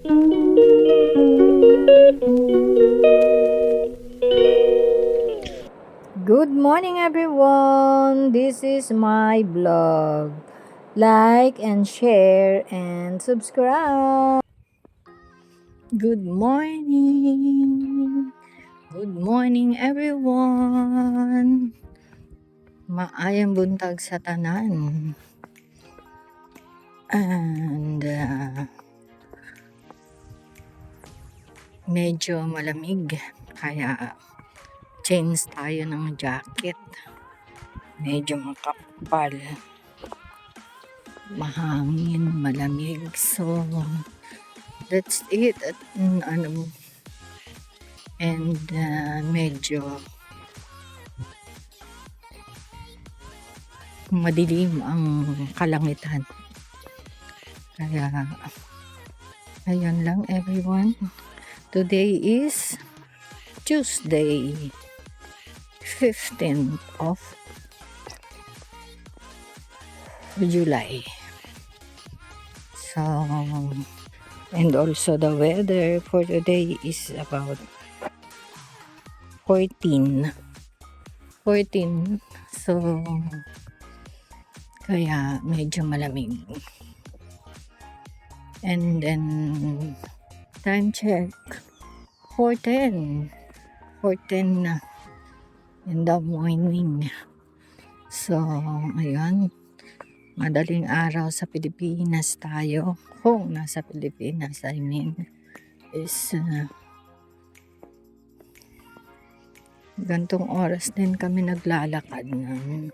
Good morning everyone. This is my vlog. Like and share and subscribe. Good morning. Good morning everyone. Maayong buntag sa tanan. And medyo malamig kaya change tayo ng jacket. Medyo makapal. Mahangin, malamig. So that's it. At and medyo madilim ang kalangitan. Kaya ayun lang everyone. Today is Tuesday, 15th of July. So, and also the weather for today is about 14. So, kaya medyo malamig. And then, time check, 4:10 na in the morning. So, ayun, madaling araw sa Pilipinas tayo. Kung nasa Pilipinas, I mean, is gantong oras din kami naglalakad ng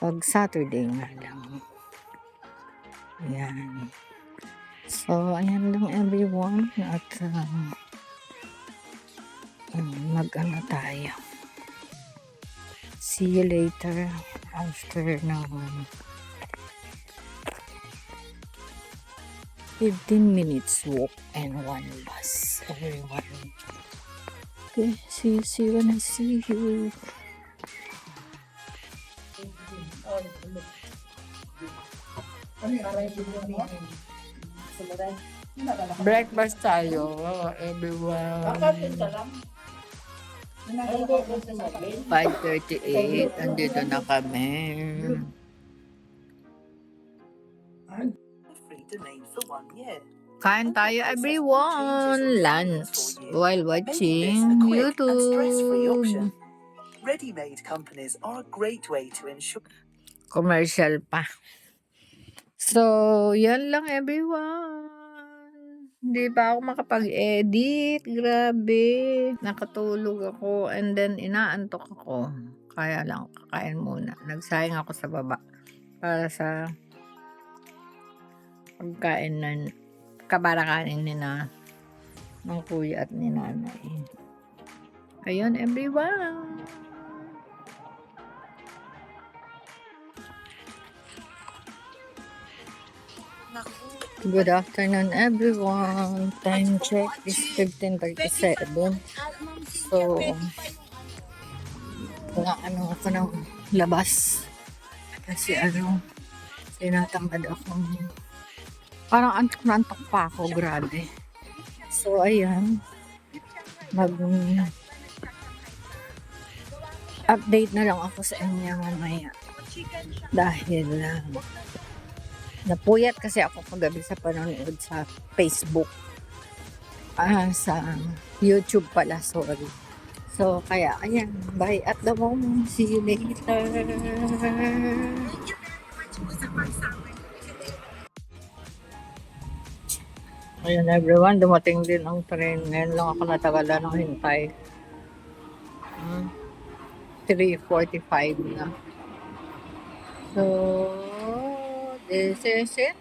pag Saturday nga lang. Ayan. So, ayan lang everyone. At mag-ano tayo. See you later after ng 15 minutes walk and 1 bus. Everyone. Okay, see you when I see you. Breakfast tayo, everyone. 5:38, andito na kami. Kain tayo everyone, lunch while watching YouTube. Ready-made companies are a great way to ensure Commercial pa. So, yan lang everyone. Hindi pa ako makapag-edit. Grabe. Nakatulog ako and then inaantok ako. Kaya lang, kakain muna. Nagsayang ako sa baba para sa pagkain ng kabarakanin ni ng kuya at ni nanay. Ayun everyone. Good afternoon everyone. Time check is 15:37. So, ano ako ng labas. Kasi tinatamad akong parang antok pa ako. Grabe. So, ayan. Update na lang ako sa inyo mamaya. Dahil napuyat kasi ako kagabi sa panonood sa Facebook. Sa YouTube pala, sorry. So, kaya, ayan. Bye at the moment. See you later. Ayan everyone, dumating din ang train. Ngayon lang ako natagalan ng hintay. 3:45 na. So, this is it.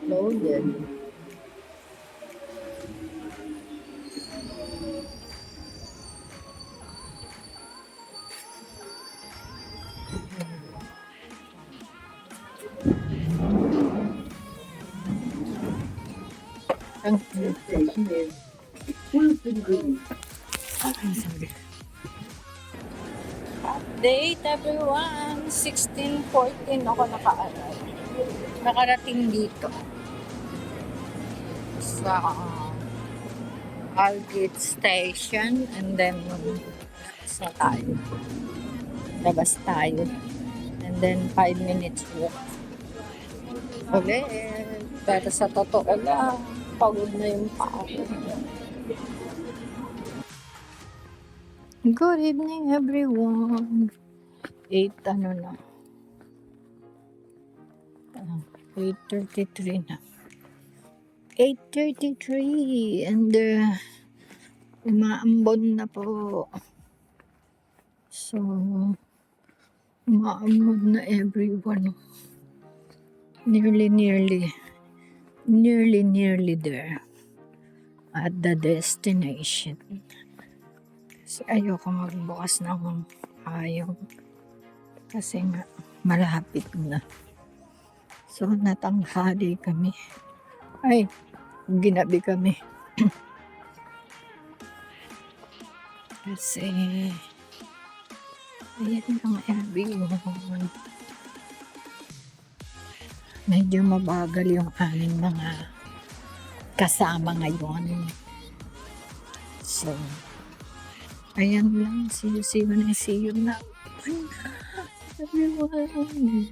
Loaded. Update everyone. 16:14 ako nakarating dito sa Algate Station, and then labas tayo, and then 5 minutes walk ulit. Pero sa totoo lang, pagod na yung paa ko. Good evening everyone. 8:33 na. 8:33 and umaambon na po. So, umaambon na everyone. Nearly there at the destination. Kasi ayoko magbukas ng payong kasi nga malapit na. So, natanghali kami. Ay, ginabi kami. Kasi, ayan lang everyone. Medyo mabagal yung aming mga kasama ngayon. So, ayan lang. See you na. Everyone.